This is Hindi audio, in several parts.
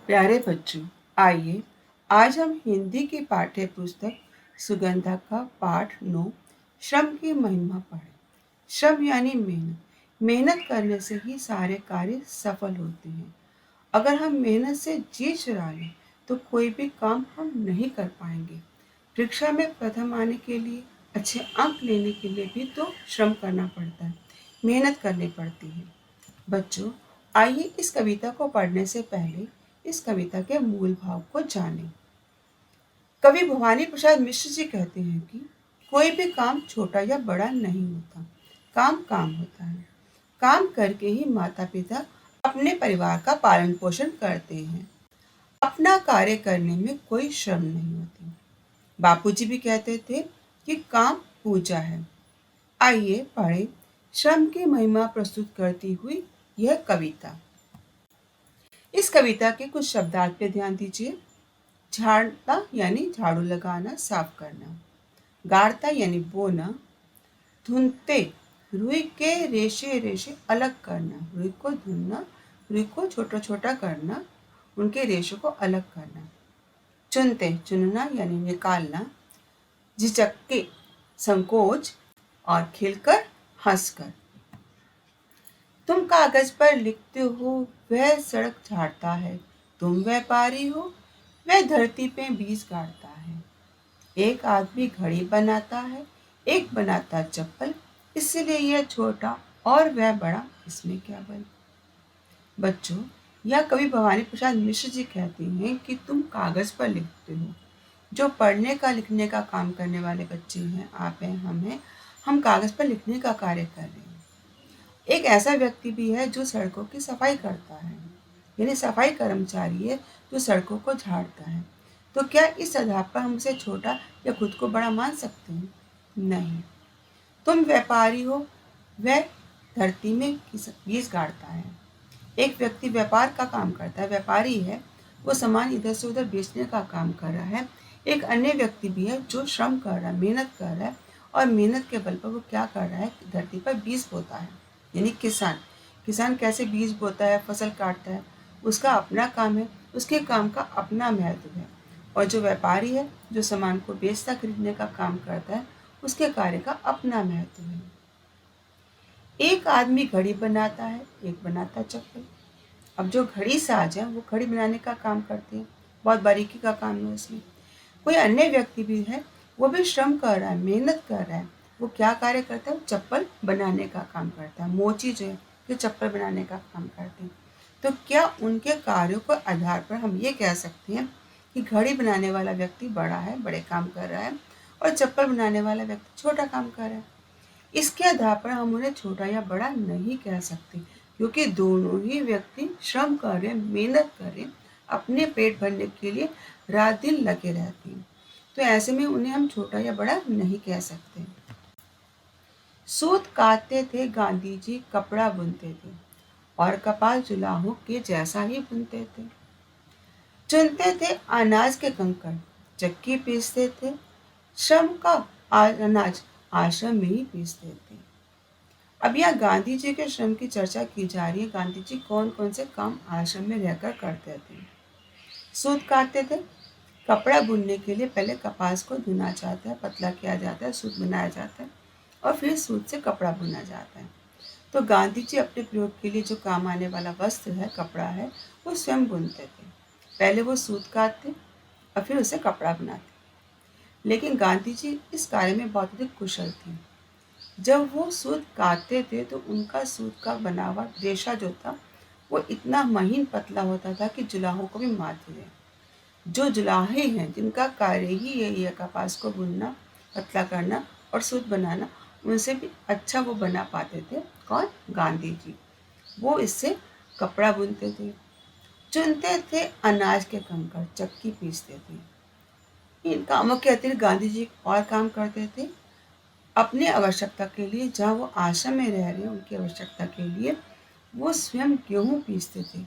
प्यारे बच्चों, आइए आज हम हिंदी की पाठ्य पुस्तक सुगंधा का पाठ 9 श्रम की महिमा पढ़ें। श्रम यानी मेहनत। मेहनत करने से ही सारे कार्य सफल होते हैं। अगर हम मेहनत से जी चुरा लें तो कोई भी काम हम नहीं कर पाएंगे। परीक्षा में प्रथम आने के लिए, अच्छे अंक लेने के लिए भी तो श्रम करना पड़ता है, मेहनत करनी पड़ती है। बच्चों, आइए इस कविता को पढ़ने से पहले इस कविता के मूल भाव को जानें। कवि भवानी प्रसाद मिश्र जी कहते हैं कि कोई भी काम छोटा या बड़ा नहीं होता, काम काम होता है। काम करके ही माता पिता अपने परिवार का पालन पोषण करते हैं। अपना कार्य करने में कोई श्रम नहीं होती। बापूजी भी कहते थे कि काम पूजा है। आइए पढ़ें श्रम की महिमा प्रस्तुत करती हुई यह कविता। इस कविता के कुछ शब्दार्थ पे ध्यान दीजिए। झाड़ना यानी झाड़ू लगाना, साफ करना। गाड़ता यानी बोना। धुनते, रुई के रेशे रेशे अलग करना, रुई को धुनना, रुई को छोटा छोटा करना, उनके रेशों को अलग करना। चुनते, चुनना यानी निकालना। झिझक, संकोच और खिलकर, हंसकर। तुम कागज पर लिखते हो, वह सड़क झाड़ता है। तुम व्यापारी हो, वह धरती पे बीज गाड़ता है। एक आदमी घड़ी बनाता है, एक बनाता चप्पल, इसलिए यह छोटा और वह बड़ा, इसमें क्या बल। बच्चों, यह कवि भवानी प्रसाद मिश्र जी कहते हैं कि तुम कागज पर लिखते हो। जो पढ़ने का लिखने का काम करने वाले बच्चे हैं, आप हैं, हम कागज पर लिखने का कार्य कर रहे हैं। एक ऐसा व्यक्ति भी है जो सड़कों की सफाई करता है, यानी सफाई कर्मचारी है जो सड़कों को झाड़ता है। तो क्या इस आधार पर हम उसे छोटा या खुद को बड़ा मान सकते हैं? नहीं। तुम व्यापारी हो, वह धरती में बीज गाड़ता है। एक व्यक्ति व्यापार का काम करता है, व्यापारी है, वो सामान इधर से उधर बेचने का काम कर रहा है। एक अन्य व्यक्ति भी है जो श्रम कर रहा है, मेहनत कर रहा है, और मेहनत के बल पर वो क्या कर रहा है, धरती पर बीज बोता है। यानी किसान कैसे बीज बोता है, फसल काटता है, उसका अपना काम है, उसके काम का अपना महत्व है। और जो व्यापारी है, जो सामान को बेचता खरीदने का काम करता है, उसके कार्य का अपना महत्व है। एक आदमी घड़ी बनाता है, एक बनाता चप्पल। अब जो घड़ी साज है वो घड़ी बनाने का काम करते हैं, बहुत बारीकी का काम है उसमें। कोई अन्य व्यक्ति भी है, वो भी श्रम कर रहा है, मेहनत कर रहा है। वो क्या कार्य करता है? वो चप्पल बनाने का काम करता है। मोची जो है, जो चप्पल बनाने का काम करते हैं। तो क्या उनके कार्यों के आधार पर हम ये कह सकते हैं कि घड़ी बनाने वाला व्यक्ति बड़ा है, बड़े काम कर रहा है, और चप्पल बनाने वाला व्यक्ति छोटा काम कर रहा है? इसके आधार पर हम उन्हें छोटा या बड़ा नहीं कह सकते, क्योंकि दोनों ही व्यक्ति श्रम कर रहे हैं, मेहनत कर रहे हैं, अपने पेट भरने के लिए रात दिन लगे रहते हैं। तो ऐसे में उन्हें हम छोटा या बड़ा नहीं कह सकते। सूत काटते थे गांधी जी, कपड़ा बुनते थे, और कपाल जुलाहों के जैसा ही बुनते थे। चुनते थे अनाज के कंकड़, चक्की पीसते थे, श्रम का अनाज आश्रम में ही पीसते थे। अब यहाँ गांधी जी के श्रम की चर्चा की जा रही है। गांधी जी कौन कौन से काम आश्रम में रहकर करते थे? सूत काटते थे। कपड़ा बुनने के लिए पहले कपास को धुना जाता है, पतला किया जाता है, सूत बनाया जाता है, और फिर सूत से कपड़ा बुना जाता है। तो गांधी जी अपने प्रयोग के लिए जो काम आने वाला वस्त्र है, कपड़ा है, वो स्वयं बुनते थे। पहले वो सूत काटते और फिर उसे कपड़ा बनाते। लेकिन गांधी जी इस कार्य में बहुत अधिक कुशल थे। जब वो सूत काटते थे तो उनका सूत का बना हुआ रेशा जो था, वो इतना महीन पतला होता था कि जुलाहों को भी मार दिए। जो जुलाहे हैं, जिनका कार्य ही यही है कपास को बुनना, पतला करना और सूत बनाना, उनसे भी अच्छा वो बना पाते थे। कौन? गांधी जी। वो इससे कपड़ा बुनते थे। चुनते थे अनाज के कंकड़, चक्की पीसते थे। इन कामों के अतिरिक्त गांधी जी और काम करते थे। अपनी आवश्यकता के लिए, जहाँ वो आश्रम में रह रहे हैं, उनकी आवश्यकता के लिए वो स्वयं गेहूँ पीसते थे।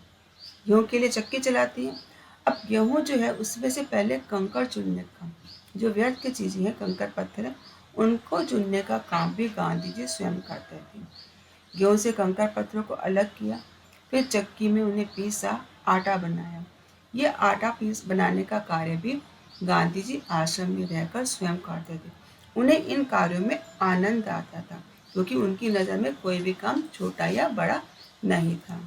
गेहूँ के लिए चक्की चलाती हैं। अब गेहूँ जो है, उसमें से पहले कंकड़ चुनने का, जो व्यर्थ की चीज़ें हैं, कंकड़ पत्थर है, उनको चुनने का काम भी गांधी जी स्वयं करते थे। गेहूँ से कंकड़ पत्थरों को अलग किया, फिर चक्की में उन्हें पीसा, आटा बनाया, ये आटा पीस बनाने का कार्य भी गांधी जी आश्रम में रहकर स्वयं करते थे। उन्हें इन कार्यों में आनंद आता था क्योंकि उनकी नज़र में कोई भी काम छोटा या बड़ा नहीं था।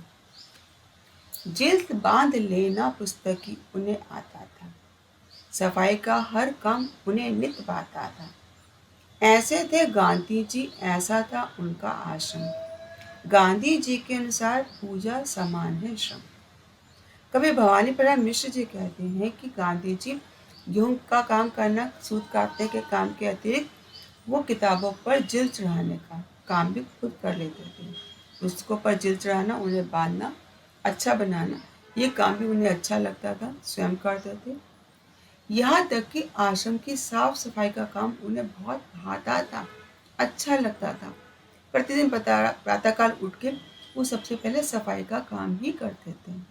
जिल्द बांध लेना पुस्तक ही उन्हें आता था। सफाई का हर काम उन्हें नित भाता था। ऐसे थे गांधी जी, ऐसा था उनका आश्रम। गांधी जी के अनुसार पूजा समान है श्रम। कभी भवानी प्रसाद मिश्र जी कहते हैं कि गांधी जी गेहूं का काम करना, सूत काटने के काम के अतिरिक्त वो किताबों पर जिल्द चढ़ाने का काम भी खुद कर लेते थे। पुस्तकों पर जिल्द चढ़ाना, उन्हें बांधना, अच्छा बनाना, ये काम भी उन्हें अच्छा लगता था, स्वयं करते थे। यहाँ तक कि आश्रम की साफ सफाई का काम उन्हें बहुत भाता था, अच्छा लगता था। प्रतिदिन प्रातःकाल उठ के वो सबसे पहले सफाई का काम ही करते थे।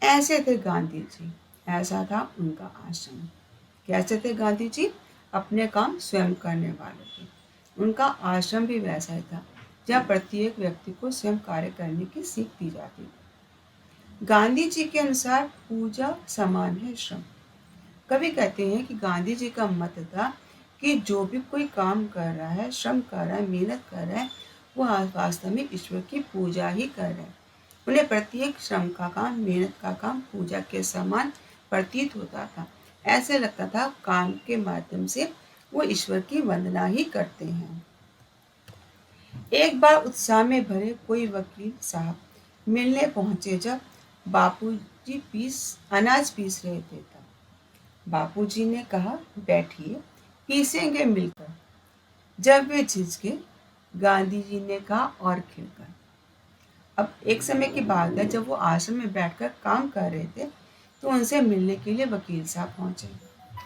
ऐसे थे गांधी जी, ऐसा था उनका आश्रम। कैसे थे गांधी जी? अपने काम स्वयं करने वाले थे। उनका आश्रम भी वैसा ही था, जहाँ प्रत्येक व्यक्ति को स्वयं कार्य करने की सीख दी जाती थी। गांधी जी के अनुसार पूजा समान है श्रम। कवि कहते हैं कि गांधी जी का मत था कि जो भी कोई काम कर रहा है, श्रम कर रहा है, मेहनत कर रहा है, वो वास्तव में ईश्वर की पूजा ही कर रहा है। उन्हें प्रत्येक श्रम का काम, मेहनत का काम पूजा के समान प्रतीत होता था। ऐसे लगता था काम के माध्यम से वो ईश्वर की वंदना ही करते हैं। एक बार उत्साह में भरे कोई वकील साहब मिलने पहुंचे। जब बापूजी अनाज पीस रहे थे तब बापूजी ने कहा, बैठिए, पीसेंगे मिलकर। जब वे झिझके, गांधी जी ने कहा, और खिलकर। अब एक समय की बात है, जब वो आश्रम में बैठकर काम कर रहे थे तो उनसे मिलने के लिए वकील साहब पहुंचे।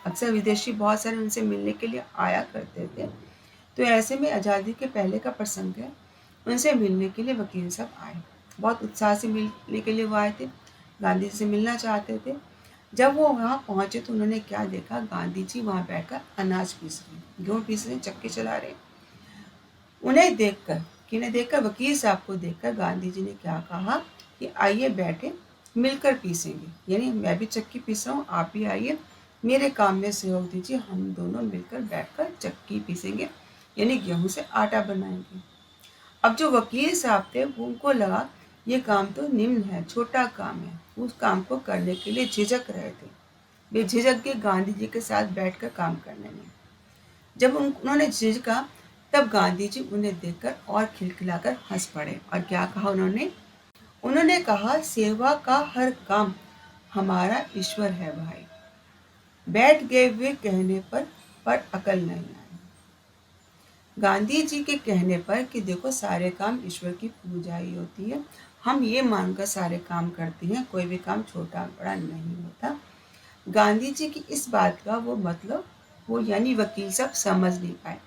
अक्सर विदेशी बहुत सारे उनसे मिलने के लिए आया करते थे, तो ऐसे में आज़ादी के पहले का प्रसंग है। उनसे मिलने के लिए वकील साहब आए। बहुत उत्साह से मिलने के लिए वो आए थे, गांधी जी से मिलना चाहते थे। जब वो वहाँ पहुंचे तो उन्होंने क्या देखा? गांधी जी वहाँ बैठकर अनाज पीस रहे, गेहूँ पीस रहे, चक्की चला रहे। किन्हें देखकर? वकील साहब को देखकर गांधी जी ने क्या कहा कि आइए बैठे, मिलकर पीसेंगे। यानी मैं भी चक्की पीस रहा हूँ, आप भी आइए, मेरे काम में सहयोग दीजिए, हम दोनों मिलकर बैठकर चक्की पीसेंगे, यानी गेहूं से आटा बनाएंगे। अब जो वकील साहब थे उनको लगा ये काम तो निम्न है, छोटा काम है। उस काम को करने के लिए झिझक रहे थे। वे झिझक के गांधी जी के साथ बैठकर काम करने में। जब उन्होंने झिझका तब गांधी जी उन्हें देखकर और खिलखिलाकर हंस पड़े। और क्या कहा उन्होंने? उन्होंने कहा, सेवा का हर काम हमारा ईश्वर है भाई। बैठ गए वे कहने पर अकल नहीं आई। गांधी जी के कहने पर कि देखो सारे काम ईश्वर की पूजा ही होती है, हम ये मानकर सारे काम करते हैं, कोई भी काम छोटा बड़ा नहीं होता। गांधी जी की इस बात का वो मतलब वो यानी वकील साहब समझ नहीं पाए,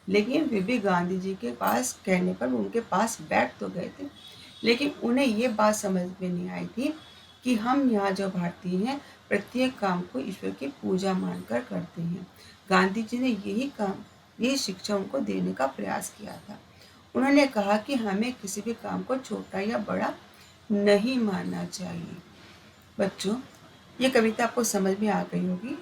लेकिन फिर भी गांधी जी के पास कहने पर वो उनके पास बैठ तो गए थे, लेकिन उन्हें ये बात समझ में नहीं आई थी कि हम यहाँ जो भारतीय हैं प्रत्येक काम को ईश्वर की पूजा मानकर करते हैं। गांधी जी ने यही शिक्षा उनको देने का प्रयास किया था। उन्होंने कहा कि हमें किसी भी काम को छोटा या बड़ा नहीं मानना चाहिए। बच्चों, ये कविता आपको समझ में आ गई होगी।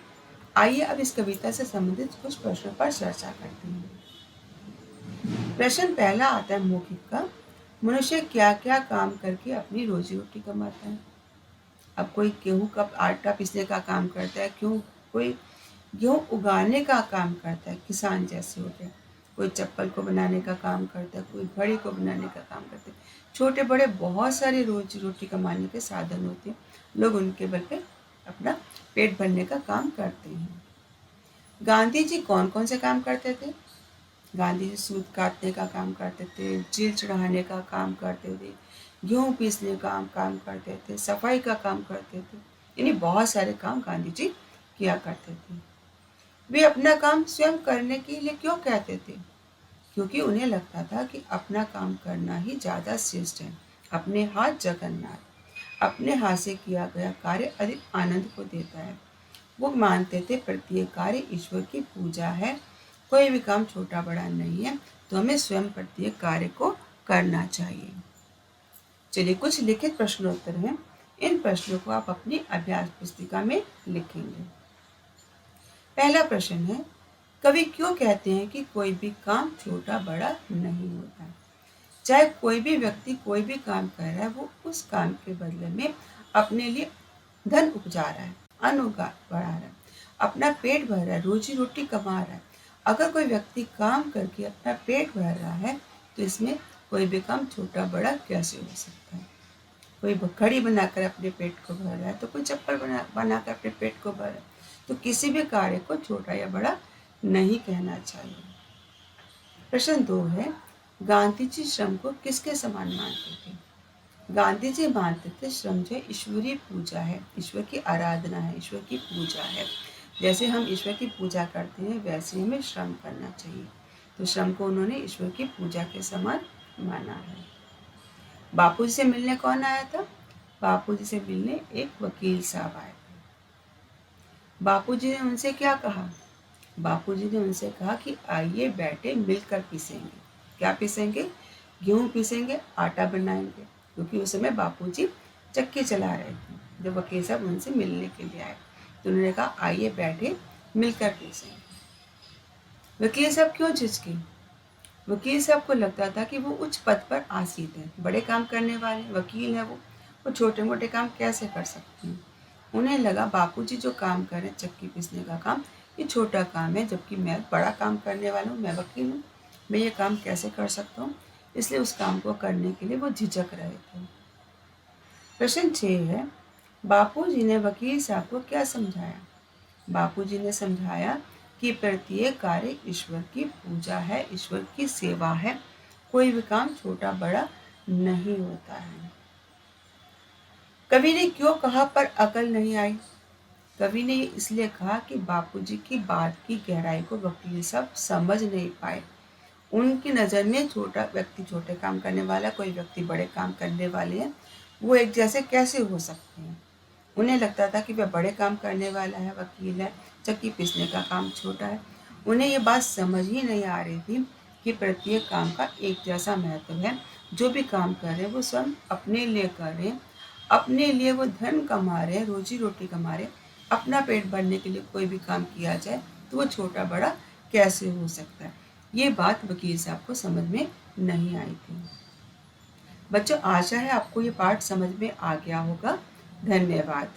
आइए अब इस कविता से संबंधित कुछ प्रश्नों पर चर्चा करते हैं। प्रश्न पहला आता है मौखिक का। मनुष्य क्या क्या काम करके अपनी रोजी रोटी कमाता है? अब कोई गेहूं का आटा पीसने का काम करता है, कोई गेहूं उगाने का काम करता है, किसान जैसे हो गए। कोई चप्पल को बनाने का काम करता है, कोई घड़ी को बनाने का काम करता है। छोटे बड़े बहुत सारे रोजी रोटी कमाने के साधन होते हैं, लोग उनके बल पे अपना पेट भरने का काम करते हैं। गांधी जी कौन कौन से काम करते थे? गांधी जी सूत काटने का काम करते थे, जील चढ़ाने का काम करते थे, गेहूँ पीसने का काम करते थे, सफाई का काम करते थे, यानी बहुत सारे काम गांधी जी किया करते थे। वे अपना काम स्वयं करने के लिए क्यों कहते थे? क्योंकि उन्हें लगता था कि अपना काम करना ही ज़्यादा श्रेष्ठ है। अपने हाथ जगन्नाथ, अपने हाथ से किया गया कार्य अधिक आनंद को देता है। वो मानते थे प्रत्येक कार्य ईश्वर की पूजा है, कोई भी काम छोटा बड़ा नहीं है, तो हमें स्वयं प्रत्येक कार्य को करना चाहिए। चलिए कुछ लिखित प्रश्नोत्तर हैं। इन प्रश्नों को आप अपनी अभ्यास पुस्तिका में लिखेंगे। पहला प्रश्न है, कवि क्यों कहते हैं कि कोई भी काम छोटा बड़ा नहीं होता? चाहे कोई भी व्यक्ति कोई भी काम कर रहा है, वो उस काम के बदले में अपने लिए धन उपजा रहा है, अन्न बढ़ा रहा है, अपना पेट भर रहा है, रोजी रोटी कमा रहा है। अगर कोई व्यक्ति काम करके अपना पेट भर रहा है तो इसमें कोई भी काम छोटा बड़ा कैसे हो सकता है? कोई घड़ी बनाकर अपने पेट को भर रहा है तो कोई चप्पल बनाकर अपने पेट को भर रहा है, तो किसी भी कार्य को छोटा या बड़ा नहीं कहना चाहिए। प्रश्न 2 है, गांधी जी श्रम को किसके समान मानते थे? गांधी जी मानते थे श्रम जो ईश्वरीय पूजा है, ईश्वर की आराधना है, ईश्वर की पूजा है। जैसे हम ईश्वर की पूजा करते हैं वैसे हमें श्रम करना चाहिए। तो श्रम को उन्होंने ईश्वर की पूजा के समान माना है। बापूजी से मिलने कौन आया था? बापूजी से मिलने एक वकील साहब आए थे। बापूजी ने उनसे क्या कहा? बापूजी ने उनसे कहा कि आइए बैठे मिलकर पीसेंगे। क्या पीसेंगे? गेहूं पीसेंगे, आटा बनाएंगे, क्योंकि उस समय बापूजी चक्की चला रहे थे जब वकील साहब उनसे मिलने के लिए आए। तो उन्होंने कहा आइए बैठे मिलकर पीसेंगे। वकील साहब क्यों झिझके? वकील साहब को लगता था कि वो उच्च पद पर आसीन है, बड़े काम करने वाले वकील है, वो छोटे मोटे काम कैसे कर सकते हैं। उन्हें लगा बापूजी जो काम कर रहे हैं चक्की पीसने का काम, ये छोटा काम है, जबकि मैं बड़ा काम करने वाला हूँ, मैं वकील हूँ, मैं ये काम कैसे कर सकता हूँ। इसलिए उस काम को करने के लिए वो झिझक रहे थे। प्रश्न 6 है, बापूजी ने वकील साहब को क्या समझाया? बापूजी ने समझाया कि प्रत्येक कार्य ईश्वर की पूजा है, ईश्वर की सेवा है, कोई भी काम छोटा बड़ा नहीं होता है। कवि ने क्यों कहा पर अकल नहीं आई? कवि ने इसलिए कहा कि बापूजी की बात की गहराई को वकील साहब समझ नहीं पाए। उनकी नज़र में छोटा व्यक्ति छोटे काम करने वाला, कोई व्यक्ति बड़े काम करने वाले हैं, वो एक जैसे कैसे हो सकते हैं। उन्हें लगता था कि वह बड़े काम करने वाला है, वकील है, चक्की पीसने का काम छोटा है। उन्हें ये बात समझ ही नहीं आ रही थी कि प्रत्येक काम का एक जैसा महत्व है। जो भी काम कर रहे हैं वो स्वयं अपने लिए कर रहे हैं, अपने लिए वो धन कमा रहे हैं, रोजी रोटी कमा रहे हैं। अपना पेट भरने के लिए कोई भी काम किया जाए तो वो छोटा बड़ा कैसे हो सकता है। ये बात वकील साहब को समझ में नहीं आई थी। बच्चों, आशा है आपको ये पाठ समझ में आ गया होगा। धन्यवाद।